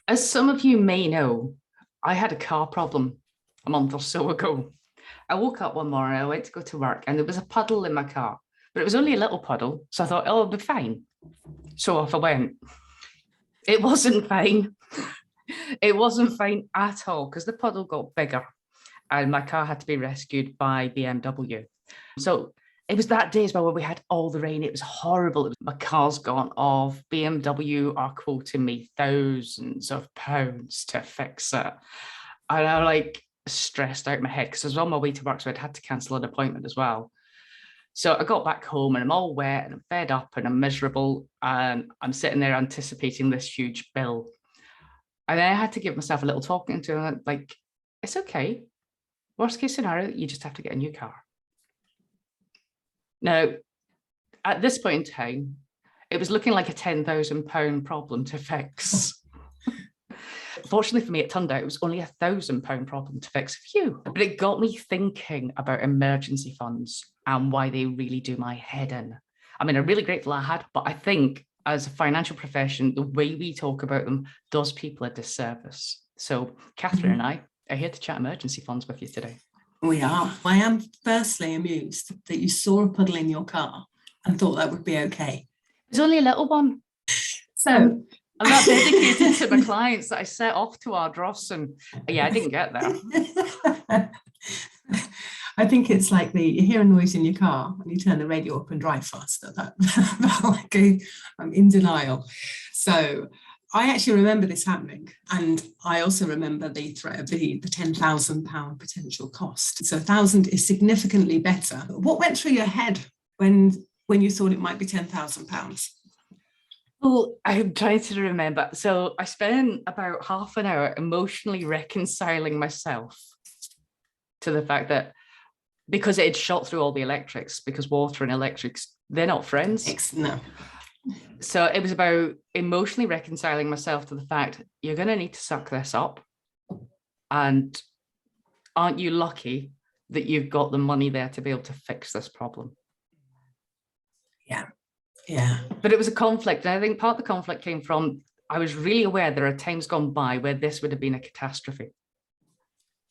As some of you may know, I had a car problem a month or so ago. I woke up one morning, I went to go to work, and there was a puddle in my car, but it was only a little puddle. So I thought, oh, it'll be fine. So off I went. It wasn't fine. It wasn't fine at all because the puddle got bigger and my car had to be rescued by BMW. So it was that day as well where we had all the rain. It was horrible. My car's gone off. BMW are quoting me thousands of pounds to fix it. And I like stressed out my head because I was on my way to work, so I'd had to cancel an appointment as well. So I got back home and I'm all wet and I'm fed up and I'm miserable and I'm sitting there anticipating this huge bill. And then I had to give myself a little talking to, and like, it's okay. Worst case scenario, you just have to get a new car. Now, at this point in time, it was looking like a £10,000 problem to fix. Fortunately for me, it turned out it was only £1,000 problem to fix. Phew. But it got me thinking about emergency funds and why they really do my head in. I mean, I'm really grateful I had, but I think as a financial profession, the way we talk about them does people a disservice. So Catherine and I are here to chat emergency funds with you today. We are. I am firstly amused that you saw a puddle in your car and thought that would be okay. It's only a little one. So I'm not dedicated to my clients that I set off to Ardross, and yeah, I didn't get there. I think it's like you hear a noise in your car and you turn the radio up and drive faster. I'm in denial. So I actually remember this happening, and I also remember the threat of the £10,000 potential cost. So 1,000 is significantly better. What went through your head when you thought it might be £10,000? Well, I'm trying to remember. So I spent about half an hour emotionally reconciling myself to the fact that because it had shot through all the electrics, because water and electrics, they're not friends. No. So it was about emotionally reconciling myself to the fact you're going to need to suck this up. And aren't you lucky that you've got the money there to be able to fix this problem? Yeah. Yeah. But it was a conflict. And I think part of the conflict came from, I was really aware there are times gone by where this would have been a catastrophe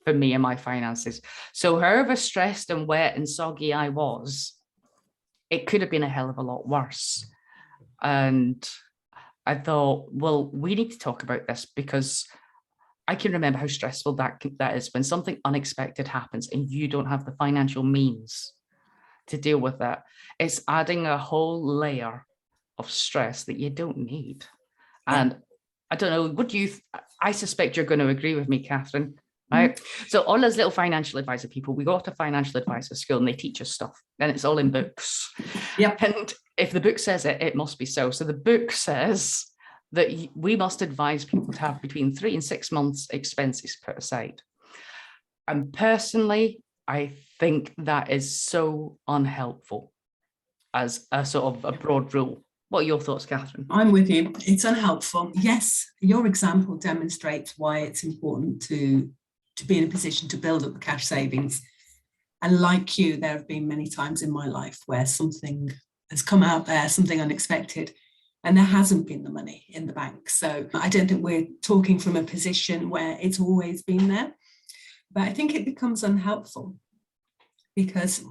for me and my finances. So however stressed and wet and soggy I was, it could have been a hell of a lot worse. And I thought, well, we need to talk about this because I can remember how stressful that is when something unexpected happens and you don't have the financial means to deal with that. It's adding a whole layer of stress that you don't need. Yeah. And I don't know, I suspect you're going to agree with me, Catherine, right? So all those little financial advisor people, we go to financial advisor school and they teach us stuff and it's all in books. Yep. And if the book says it, it must be so. So the book says that we must advise people to have between 3 and 6 months expenses put aside. And personally, I think that is so unhelpful as a sort of a broad rule. What are your thoughts, Catherine? I'm with you. It's unhelpful. Yes, your example demonstrates why it's important to be in a position to build up cash savings. And like you, there have been many times in my life where something has come out there, something unexpected, and there hasn't been the money in the bank. So I don't think we're talking from a position where it's always been there. But I think it becomes unhelpful because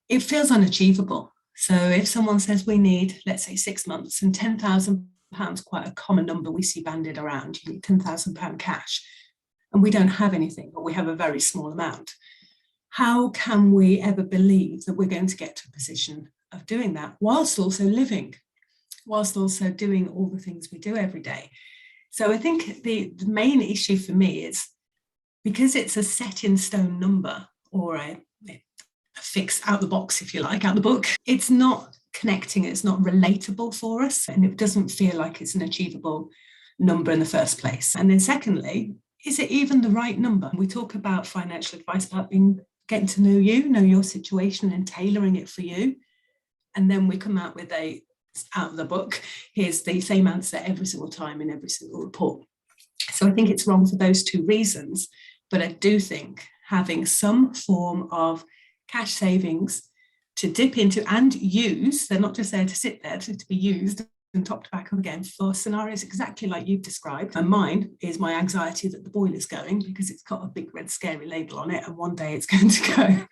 it feels unachievable. So if someone says we need, let's say 6 months, and £10,000, quite a common number we see banded around, you need £10,000 cash, and we don't have anything, or we have a very small amount. How can we ever believe that we're going to get to a position of doing that whilst also living, whilst also doing all the things we do every day? So I think the main issue for me is because it's a set in stone number or a fixed out the box, if you like, out the book, it's not connecting, it's not relatable for us, and it doesn't feel like it's an achievable number in the first place. And then secondly, is it even the right number? We talk about financial advice, about getting to know you, know your situation and tailoring it for you. And then we come out with out of the book, here's the same answer every single time in every single report. So I think it's wrong for those two reasons. But I do think having some form of cash savings to dip into and use, they're not just there to sit there to be used and top to back up again for scenarios exactly like you've described. And mine is my anxiety that the boiler's going because it's got a big red scary label on it and one day it's going to go.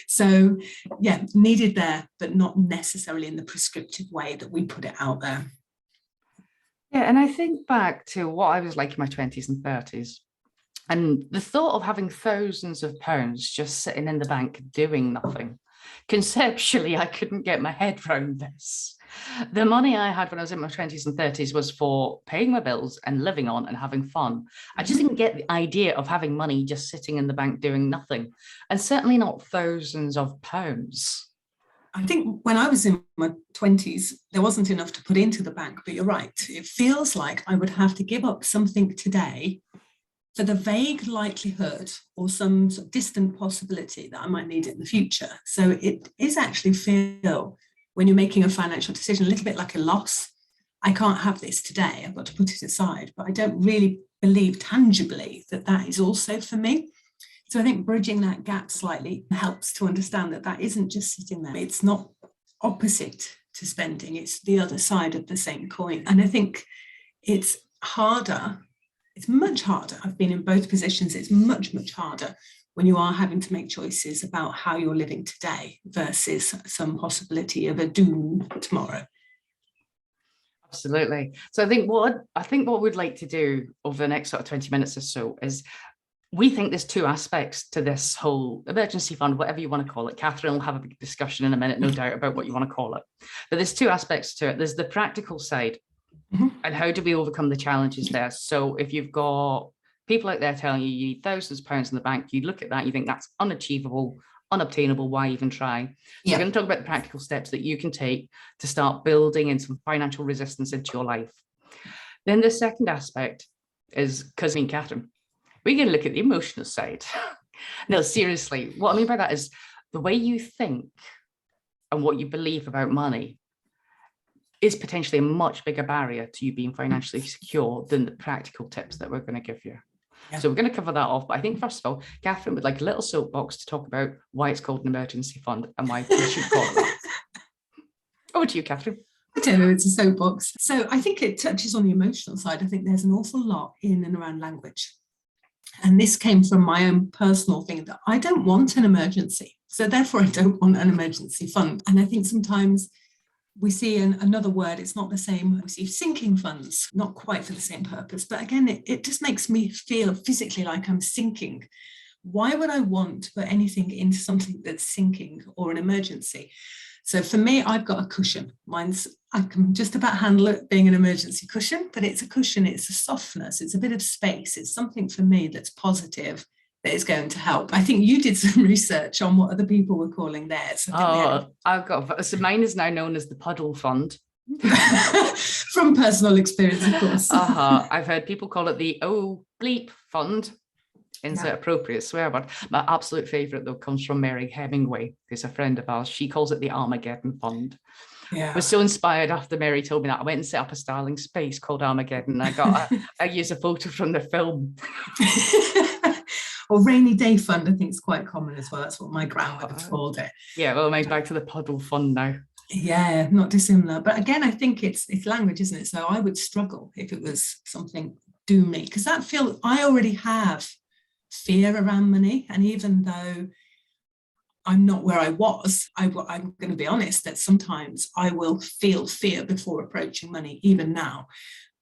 So yeah, needed there, but not necessarily in the prescriptive way that we put it out there. Yeah, and I think back to what I was like in my 20s and 30s. And the thought of having thousands of pounds just sitting in the bank doing nothing. Conceptually, I couldn't get my head around this. The money I had when I was in my 20s and 30s was for paying my bills and living on and having fun. I just didn't get the idea of having money just sitting in the bank doing nothing, and certainly not thousands of pounds. I think when I was in my 20s, there wasn't enough to put into the bank, but you're right. It feels like I would have to give up something today for the vague likelihood or some sort of distant possibility that I might need it in the future. So it is actually feel, when you're making a financial decision, a little bit like a loss. I can't have this today, I've got to put it aside, but I don't really believe tangibly that that is also for me. So I think bridging that gap slightly helps to understand that that isn't just sitting there. It's not opposite to spending, it's the other side of the same coin. And I think it's harder. It's much harder. I've been in both positions. It's much, much harder when you are having to make choices about how you're living today versus some possibility of a doom tomorrow. Absolutely. So I think what we'd like to do over the next sort of 20 minutes or so is, we think there's two aspects to this whole emergency fund, whatever you want to call it. Catherine will have a big discussion in a minute, no doubt, about what you want to call it. But there's two aspects to it. There's the practical side. And how do we overcome the challenges there? So if you've got people out there telling you you need thousands of pounds in the bank, you look at that, you think that's unachievable, unobtainable, why even try? So we're going to talk about the practical steps that you can take to start building in some financial resistance into your life. Then the second aspect is, because me and Catherine, we're going to look at the emotional side. No, seriously, what I mean by that is the way you think and what you believe about money is potentially a much bigger barrier to you being financially secure than the practical tips that we're going to give you. Yeah. So we're going to cover that off. But I think, first of all, Catherine would like a little soapbox to talk about why it's called an emergency fund and why we should call it that. Over to you, Catherine. I don't know, it's a soapbox. So I think it touches on the emotional side. I think there's an awful lot in and around language. And this came from my own personal thing that I don't want an emergency. So therefore, I don't want an emergency fund. And I think sometimes we see another word, it's not the same. We see sinking funds, not quite for the same purpose. But again, it just makes me feel physically like I'm sinking. Why would I want to put anything into something that's sinking or an emergency? So for me, I've got a cushion. I can just about handle it being an emergency cushion, but it's a cushion, it's a softness, it's a bit of space. It's something for me that's positive, that is going to help. I think you did some research on what other people were calling theirs. So mine is now known as the puddle fund. From personal experience, of course. I've heard people call it the bleep fund. Insert appropriate swear word. My absolute favorite, though, comes from Mary Hemingway, who's a friend of ours. She calls it the Armageddon Fund. Yeah. I was so inspired after Mary told me that. I went and set up a Starling space called Armageddon. I use a photo from the film. Or rainy day fund, I think is quite common as well. That's what my grandmother called it. Yeah, well, mine's back to the puddle fund now. Yeah, not dissimilar. But again, I think it's language, isn't it? So I would struggle if it was something doomy, because I already have fear around money. And even though I'm not where I was, I'm going to be honest that sometimes I will feel fear before approaching money, even now,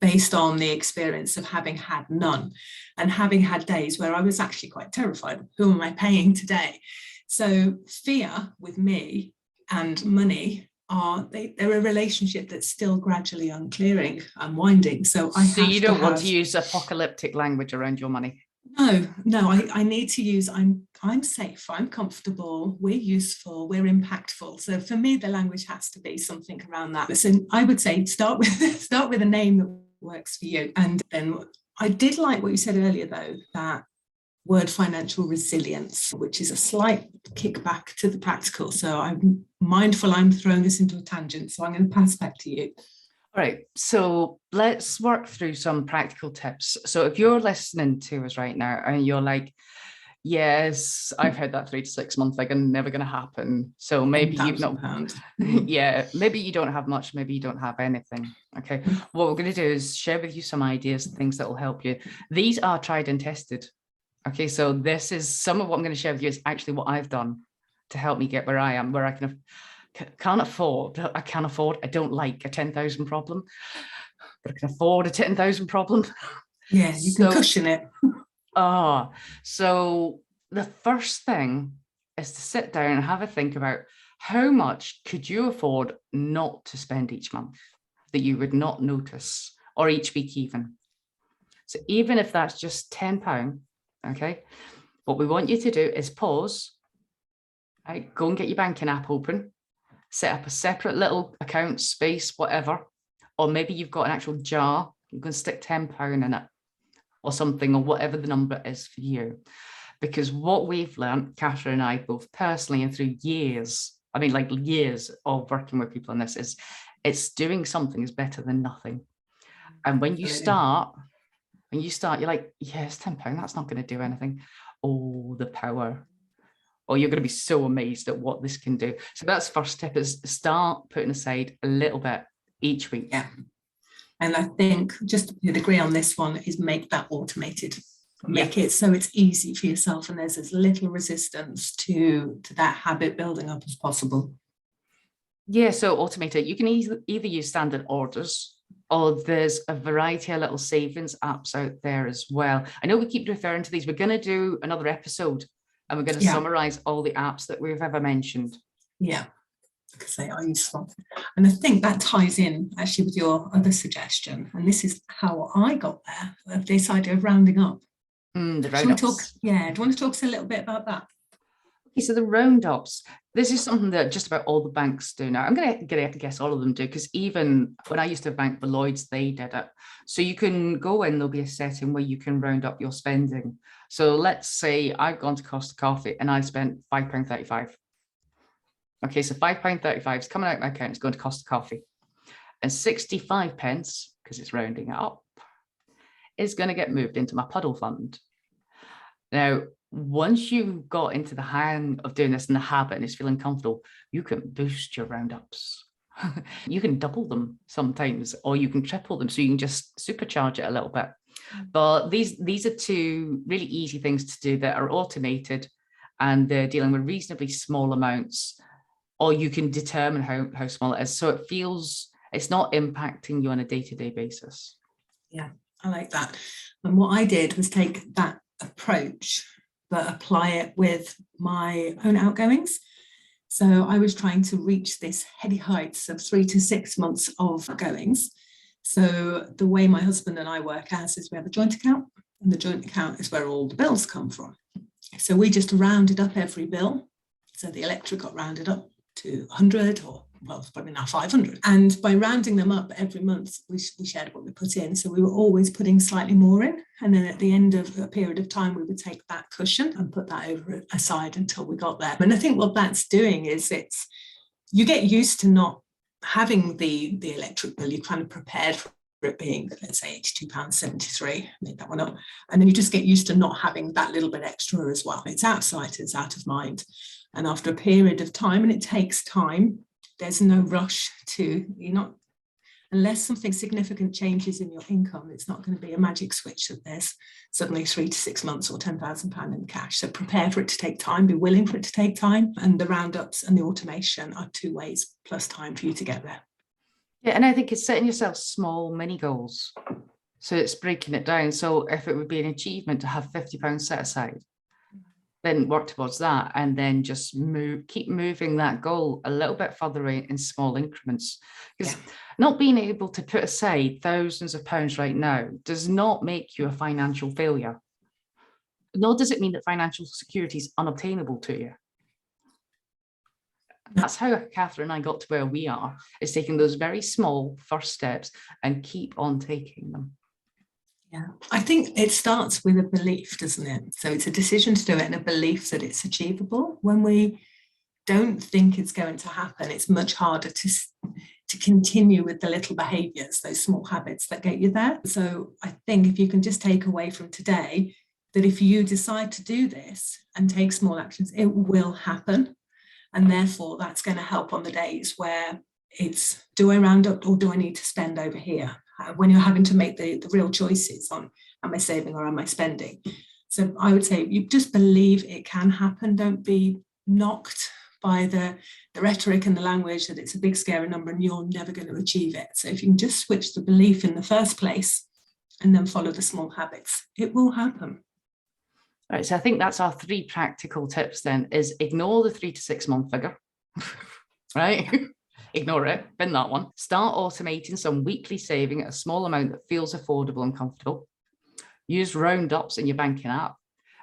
based on the experience of having had none and having had days where I was actually quite terrified. Who am I paying today? So fear with me and money they're a relationship that's still gradually unclearing, unwinding. So you don't want to use apocalyptic language around your money? No, I need to use I'm safe, I'm comfortable, we're useful, we're impactful. So for me, the language has to be something around that. So I would say start with a name that works for you. And then I did like what you said earlier, though, that word financial resilience, which is a slight kickback to the practical. So I'm mindful I'm throwing this into a tangent, so I'm going to pass back to you. All right, so let's work through some practical tips. So if you're listening to us right now and you're like, Yes, I've heard that 3 to 6 month thing and never going to happen. So maybe you've not, £10,000. yeah, maybe you don't have much, maybe you don't have anything. Okay. What we're going to do is share with you some ideas, things that will help you. These are tried and tested. Okay. So this is some of what I'm going to share with you is actually what I've done to help me get where I am, where I can't afford, I don't like a 10,000 problem, but I can afford a 10,000 problem. Yeah, you can cushion it. So the first thing is to sit down and have a think about how much could you afford not to spend each month that you would not notice, or each week even. So even if that's just £10, okay, what we want you to do is pause, right, go and get your banking app open, set up a separate little account, space, whatever, or maybe you've got an actual jar, you can stick £10 in it, or something, or whatever the number is for you. Because what we've learned, Catherine and I, both personally and through years, I mean, like years of working with people on this, is it's doing something is better than nothing. And when you start, you're like, yes, £10, that's not going to do anything. Oh, the power. Or you're going to be so amazed at what this can do. So that's first step, is start putting aside a little bit each week. Yeah. And I think just to agree on this one is make that automated. Make it so it's easy for yourself and there's as little resistance to that habit building up as possible. Yeah, so automated. You can either use standard orders, or there's a variety of little savings apps out there as well. I know we keep referring to these. We're going to do another episode and we're going to summarize all the apps that we've ever mentioned. Yeah, because they are useful. And I think that ties in actually with your other suggestion. And this is how I got there, of this idea of rounding up. The roundups. Do you want to talk a little bit about that? Okay, so the roundups, this is something that just about all the banks do now. I'm going to guess all of them do, because even when I used to bank for Lloyds, they did it. So you can go in, there'll be a setting where you can round up your spending. So let's say I've gone to Costa Coffee and I spent £5.35. Okay, so £5.35 is coming out of my account, it's going to Costa Coffee. And 65 pence, because it's rounding it up, is going to get moved into my puddle fund. Now, once you've got into the hang of doing this and the habit and it's feeling comfortable, you can boost your roundups. You can double them sometimes, or you can triple them. So you can just supercharge it a little bit. But these are two really easy things to do that are automated, and they're dealing with reasonably small amounts, or you can determine how small it is. So it feels it's not impacting you on a day-to-day basis. Yeah, I like that. And what I did was take that approach, but apply it with my own outgoings. So I was trying to reach this heady heights of 3 to 6 months of outgoings. So the way my husband and I work as is we have a joint account, and the joint account is where all the bills come from. So we just rounded up every bill. So the electric got rounded up to 100, or well, it's probably now 500. And by rounding them up every month, we shared what we put in. So we were always putting slightly more in. And then at the end of a period of time, we would take that cushion and put that aside until we got there. And I think what that's doing is you get used to not having the electric bill. You're kind of prepared for it being, let's say, £82.73, made that one up. And then you just get used to not having that little bit extra as well. It's out of sight, it's out of mind. And after a period of time, and it takes time, there's no rush unless something significant changes in your income, it's not going to be a magic switch that there's suddenly 3 to 6 months or £10,000 in cash. So prepare for it to take time, be willing for it to take time. And the roundups and the automation are 2 ways plus time for you to get there. Yeah, and I think it's setting yourself small mini goals. So it's breaking it down. So if it would be an achievement to have £50 set aside, then work towards that, and then just keep moving that goal a little bit further in small increments. Because not being able to put aside thousands of pounds right now does not make you a financial failure. Nor does it mean that financial security is unobtainable to you. That's how Catherine and I got to where we are, is taking those very small first steps and keep on taking them. Yeah, I think it starts with a belief, doesn't it? So it's a decision to do it and a belief that it's achievable. When we don't think it's going to happen, it's much harder to continue with the little behaviours, those small habits that get you there. So I think if you can just take away from today that if you decide to do this and take small actions, it will happen. And therefore, that's going to help on the days where it's, do I round up or do I need to spend over here? When you're having to make the real choices on, am I saving or am I spending? So I would say you just believe it can happen. Don't be knocked by the rhetoric and the language that it's a big scary number and you're never going to achieve it. So if you can just switch the belief in the first place and then follow the small habits, it will happen. Right, so I think that's our 3 practical tips then, is ignore the 3 to 6 month figure, right? Ignore it, bin that one. Start automating some weekly saving at a small amount that feels affordable and comfortable. Use roundups in your banking app.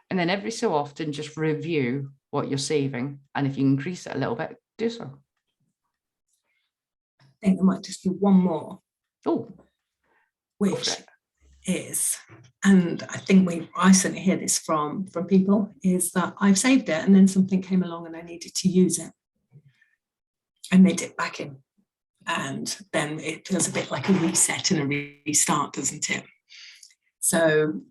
And then every so often, just review what you're saving. And if you increase it a little bit, do so. I think there might just be one more. Oh, which is, and I think I certainly hear this from people, is that I've saved it and then something came along and I needed to use it. And they dip back in. And then it feels a bit like a reset and a restart, doesn't it? So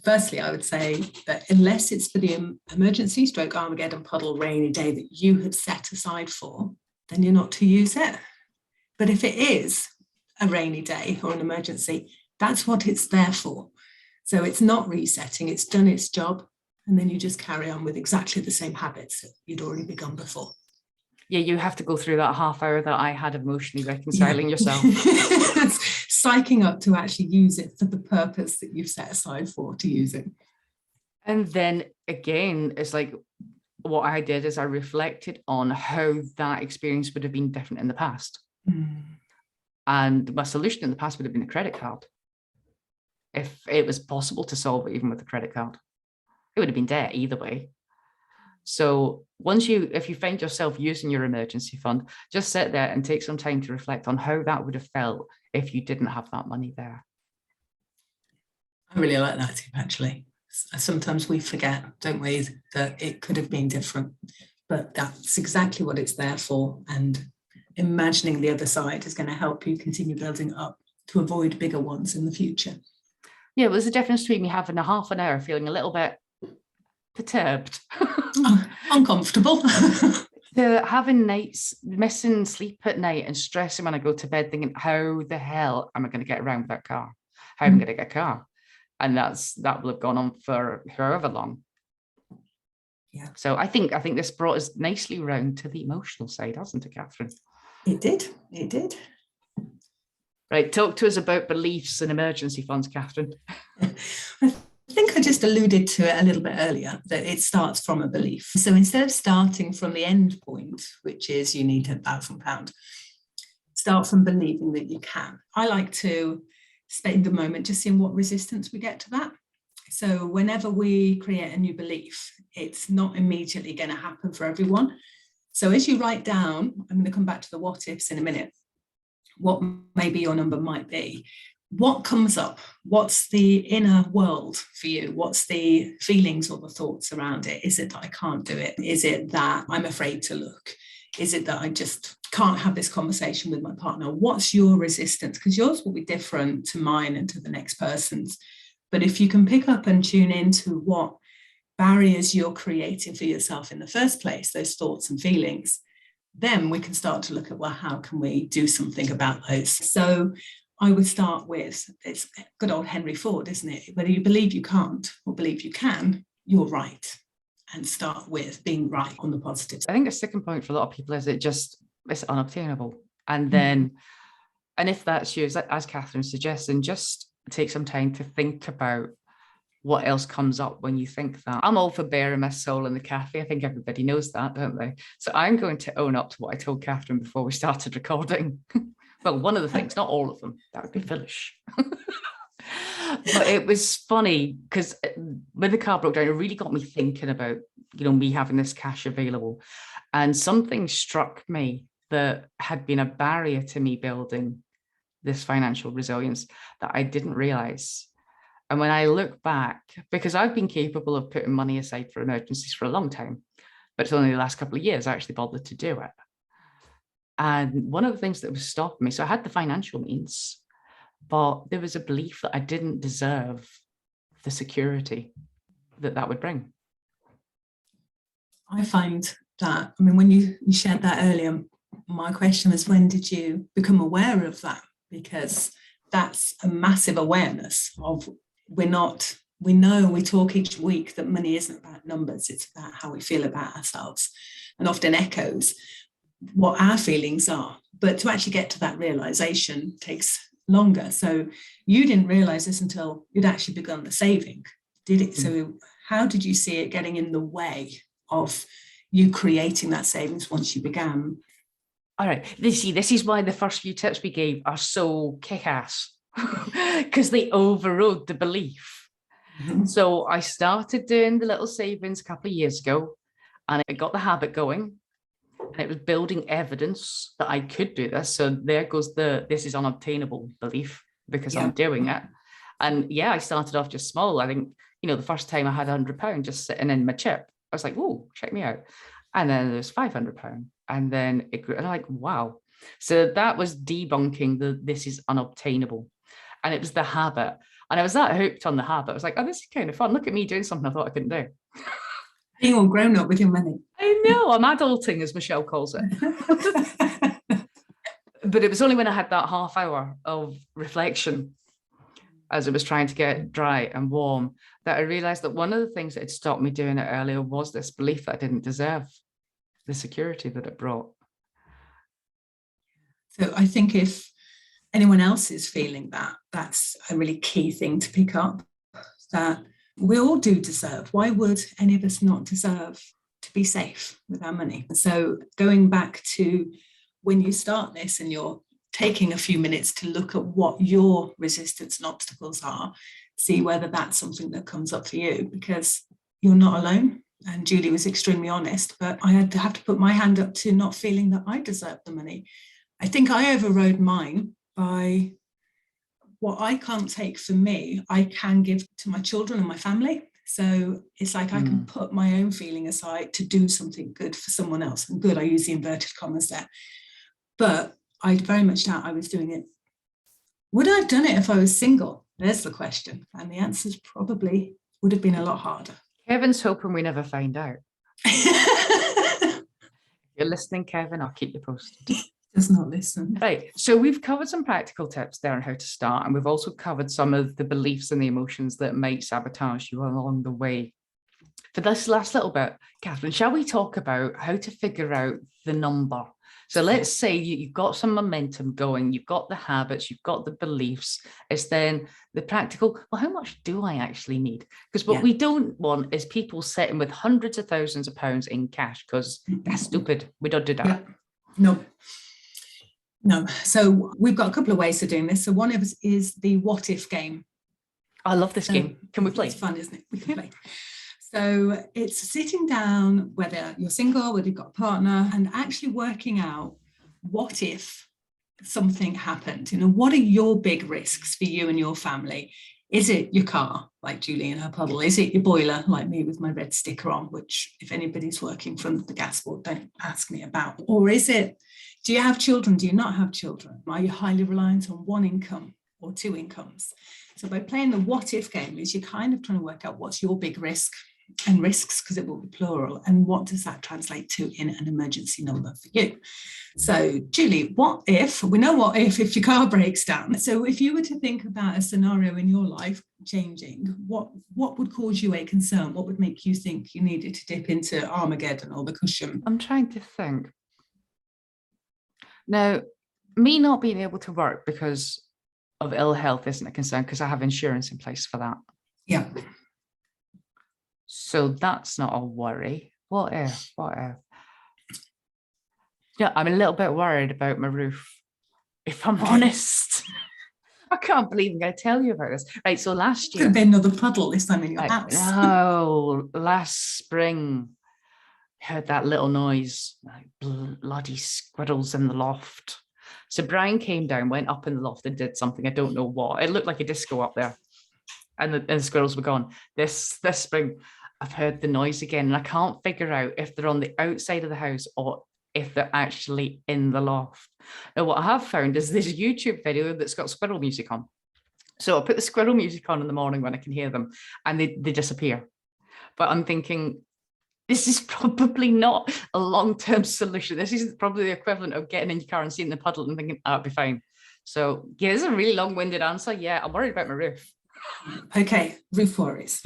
firstly, I would say that unless it's for the emergency stroke Armageddon puddle rainy day that you had set aside for, then you're not to use it. But if it is a rainy day or an emergency, that's what it's there for. So it's not resetting, it's done its job. And then you just carry on with exactly the same habits that you'd already begun before. Yeah, you have to go through that half hour that I had emotionally reconciling yourself. Psyching up to actually use it for the purpose that you've set aside for to use it. And then again, it's like what I did is I reflected on how that experience would have been different in the past. And my solution in the past would have been a credit card. If it was possible to solve it even with a credit card, it would have been debt either way. So if you find yourself using your emergency fund, just sit there and take some time to reflect on how that would have felt if you didn't have that money there. I really like that tip, actually. Sometimes we forget, don't we, that it could have been different, but that's exactly what it's there for. And imagining the other side is going to help you continue building up to avoid bigger ones in the future. Yeah, there's a difference between me having a half an hour feeling a little bit perturbed, uncomfortable, to having nights, missing sleep at night and stressing when I go to bed, thinking, how the hell am I going to get around with that car? How am I going to get a car? And that will have gone on for however long. Yeah. So I think this brought us nicely round to the emotional side, hasn't it, Catherine? It did. Right, talk to us about beliefs and emergency funds, Catherine. I think I just alluded to it a little bit earlier, that it starts from a belief. So instead of starting from the end point, which is you need £1,000, start from believing that you can. I like to spend a moment just seeing what resistance we get to that. So whenever we create a new belief, it's not immediately going to happen for everyone. So as you write down, I'm going to come back to the what ifs in a minute, what maybe your number might be. What comes up? What's the inner world for you? What's the feelings or the thoughts around it? Is it that I can't do it? Is it that I'm afraid to look? Is it that I just can't have this conversation with my partner? What's your resistance? Because yours will be different to mine and to the next person's. But if you can pick up and tune into what barriers you're creating for yourself in the first place, those thoughts and feelings, then we can start to look at, well, how can we do something about those? So I would start with, it's good old Henry Ford, isn't it? Whether you believe you can't or believe you can, you're right. And start with being right on the positives. I think the second point for a lot of people is it's unobtainable. And then, and if that's you, as Catherine suggests, then just take some time to think about what else comes up when you think that. I'm all for bearing my soul in the cafe. I think everybody knows that, don't they? So I'm going to own up to what I told Catherine before we started recording. Well, one of the things, not all of them. That would be foolish. But it was funny because when the car broke down, it really got me thinking about, me having this cash available. And something struck me that had been a barrier to me building this financial resilience that I didn't realize. And when I look back, because I've been capable of putting money aside for emergencies for a long time, but it's only the last couple of years I actually bothered to do it. And one of the things that was stopping me, so I had the financial means, but there was a belief that I didn't deserve the security. that would bring. I find that, I mean, when you shared that earlier, my question was, when did you become aware of that? Because that's a massive awareness of, we know, we talk each week that money isn't about numbers, it's about how we feel about ourselves, and often echoes what our feelings are. But to actually get to that realization takes longer. So you didn't realize this until you'd actually begun the saving, did it? So how did you see it getting in the way of you creating that savings once you began? All right, this is why the first few tips we gave are so kick-ass, because they overrode the belief. Mm-hmm. So I started doing the little savings a couple of years ago, and I got the habit going, and it was building evidence that I could do this. So there goes this is unobtainable belief, because I'm doing it. And yeah, I started off just small. I think, the first time I had £100 just sitting in my chip, I was like, oh, check me out. And then there's £500. And then it grew, and I'm like, wow. So that was debunking this is unobtainable. And it was the habit. And I was that hooked on the habit. I was like, oh, this is kind of fun. Look at me doing something I thought I couldn't do. Being all grown up with your money. I know, I'm adulting, as Michelle calls it. But it was only when I had that half hour of reflection, as it was trying to get dry and warm, that I realized that one of the things that had stopped me doing it earlier was this belief that I didn't deserve the security that it brought. So I think if anyone else is feeling that, that's a really key thing to pick up, that we all do deserve. Why would any of us not deserve to be safe with our money? So going back to when you start this and you're taking a few minutes to look at what your resistance and obstacles are, see whether that's something that comes up for you, because you're not alone. And Julie was extremely honest, but I had to have to put my hand up to not feeling that I deserved the money. I think I overrode mine by what I can't take for me, I can give to my children and my family. So it's like I can put my own feeling aside to do something good for someone else. And good, I use the inverted commas there. But I very much doubt I was doing it. Would I have done it if I was single? There's the question. And the answer is probably would have been a lot harder. Kevin's hoping we never find out. If you're listening, Kevin, I'll keep you posted. Does not listen. Right. So we've covered some practical tips there on how to start, and we've also covered some of the beliefs and the emotions that might sabotage you along the way. For this last little bit, Catherine, shall we talk about how to figure out the number? So let's say you've got some momentum going, you've got the habits, you've got the beliefs. It's then the practical, well, how much do I actually need? Because what we don't want is people sitting with hundreds of thousands of pounds in cash, because that's stupid. We don't do that. Yeah. No. So we've got a couple of ways of doing this. So one of us is the what if game. I love this game. Can we play? It's fun, isn't it? We can play. So it's sitting down, whether you're single, whether you've got a partner, and actually working out what if something happened. What are your big risks for you and your family? Is it your car, like Julie and her puddle? Is it your boiler, like me with my red sticker on, which if anybody's working from the gas board, don't ask me about? Or is it, do you have children? Do you not have children? Are you highly reliant on one income or two incomes? So by playing the what if game is you're kind of trying to work out what's your big risk and risks, because it will be plural, and what does that translate to in an emergency number for you? So Julie, what if, we know what if your car breaks down. So if you were to think about a scenario in your life changing, what would cause you a concern? What would make you think you needed to dip into Armageddon or the cushion? I'm trying to think. Now, me not being able to work because of ill health isn't a concern, because I have insurance in place for that. Yeah. So that's not a worry. What if? Yeah, I'm a little bit worried about my roof, if I'm honest. I can't believe I'm going to tell you about this. Right, so last year... Could be another puddle this time in your house. No, last spring, I heard that little noise, like bloody squirrels in the loft. So Brian came down, went up in the loft and did something, I don't know what. It looked like a disco up there. And the squirrels were gone. This spring, I've heard the noise again, and I can't figure out if they're on the outside of the house or if they're actually in the loft. Now, what I have found is there's a YouTube video that's got squirrel music on. So I put the squirrel music on in the morning when I can hear them, and they disappear. But I'm thinking, this is probably not a long-term solution. This is probably the equivalent of getting in your car and seeing the puddle and thinking, oh, it'll be fine. So yeah, it's a really long-winded answer. Yeah, I'm worried about my roof. Okay, roof worries.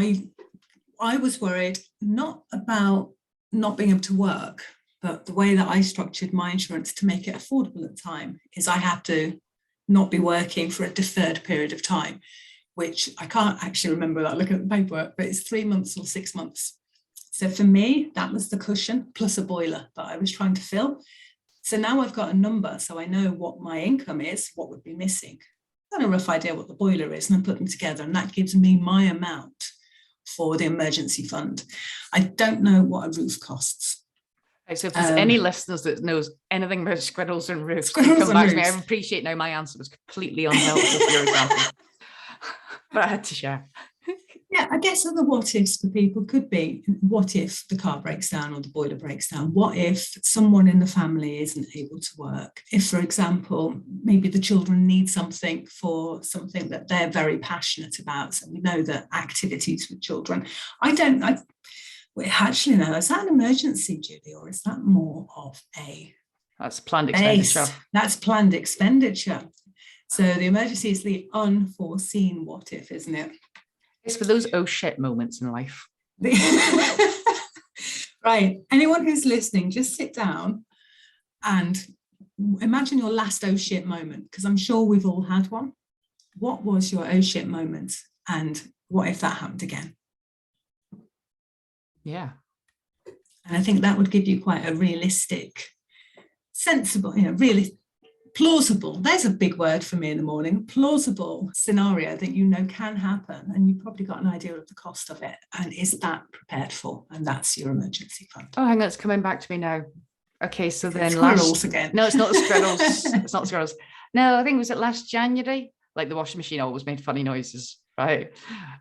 I was worried not about not being able to work, but the way that I structured my insurance to make it affordable at the time is I have to not be working for a deferred period of time, which I can't actually remember without looking at the paperwork, but it's 3 months or 6 months. So for me, that was the cushion plus a boiler that I was trying to fill. So now I've got a number, so I know what my income is, what would be missing. I've got a rough idea what the boiler is, and I put them together, and that gives me my amount for the emergency fund. I don't know what a roof costs. Right, so if there's any listeners that knows anything about squirrels and roofs, Squirrels come and back to me. roofs. I appreciate now my answer was completely unhelpful for your example, but I had to share. Yeah, I guess other what ifs for people could be, what if the car breaks down or the boiler breaks down? What if someone in the family isn't able to work? If, for example, maybe the children need something for something that they're very passionate about. So we know that activities with children, actually no, is that an emergency, Julie, or is that more of a That's planned base? expenditure. That's planned expenditure. So the emergency is the unforeseen what if, isn't it? It's for those oh shit moments in life. Right. Anyone who's listening, just sit down and imagine your last oh shit moment, because I'm sure we've all had one. What was your oh shit moment? And what if that happened again? Yeah. And I think that would give you quite a realistic, sensible, really plausible, there's a big word for me in the morning, plausible scenario that you know can happen, and you've probably got an idea of the cost of it, and is that prepared for? And that's your emergency fund. Oh, hang on, it's coming back to me now. Okay, so then squirrels again. No, it's not the squirrels. It's not squirrels. No, I think was it last January? Like the washing machine always made funny noises, right?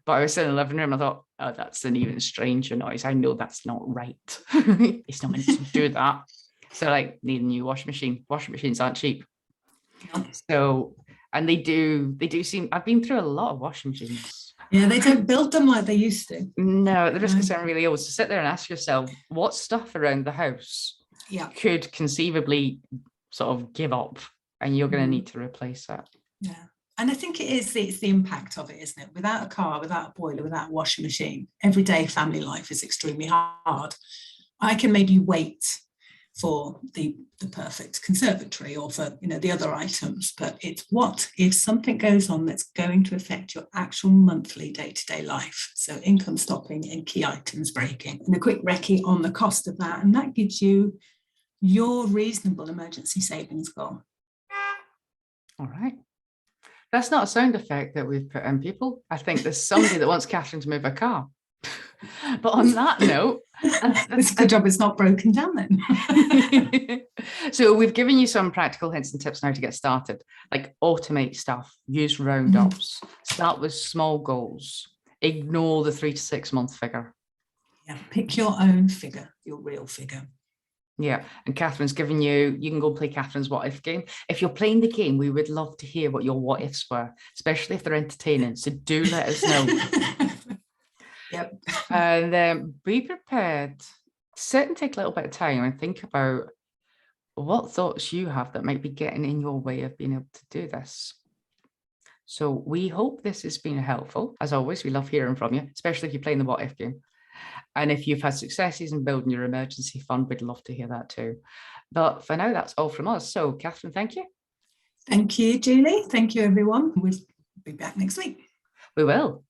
But I was in the living room, I thought, oh, that's an even stranger noise. I know that's not right. It's not meant to do that. So like, need a new washing machine. Washing machines aren't cheap. So, and they do seem, I've been through a lot of washing machines. Yeah, they don't build them like they used to. No, the risk of sounding really old. So sit there and ask yourself, what stuff around the house could conceivably sort of give up, and you're going to need to replace that. Yeah. And I think it's the impact of it, isn't it? Without a car, without a boiler, without a washing machine, everyday family life is extremely hard. I can maybe wait for the perfect conservatory or for the other items, but it's what if something goes on that's going to affect your actual monthly day-to-day life. So income stopping and key items breaking, and a quick recce on the cost of that, and that gives you your reasonable emergency savings goal. All right, that's not a sound effect that we've put in, people. I think there's somebody that wants Catherine to move a car. But on that note, it's a good job it's not broken down then. So we've given you some practical hints and tips now to get started, like automate stuff, use roundups, start with small goals, ignore the 3 to 6 month figure. Yeah, pick your own figure, your real figure. Yeah, and Catherine's given you can go play Catherine's what if game. If you're playing the game, we would love to hear what your what ifs were, especially if they're entertaining. So do let us know. Yep. And be prepared. Sit and take a little bit of time and think about what thoughts you have that might be getting in your way of being able to do this. So we hope this has been helpful. As always, we love hearing from you, especially if you're playing the what if game. And if you've had successes in building your emergency fund, we'd love to hear that too. But for now, that's all from us. So Catherine, thank you. Thank you, Julie. Thank you, everyone. We'll be back next week. We will.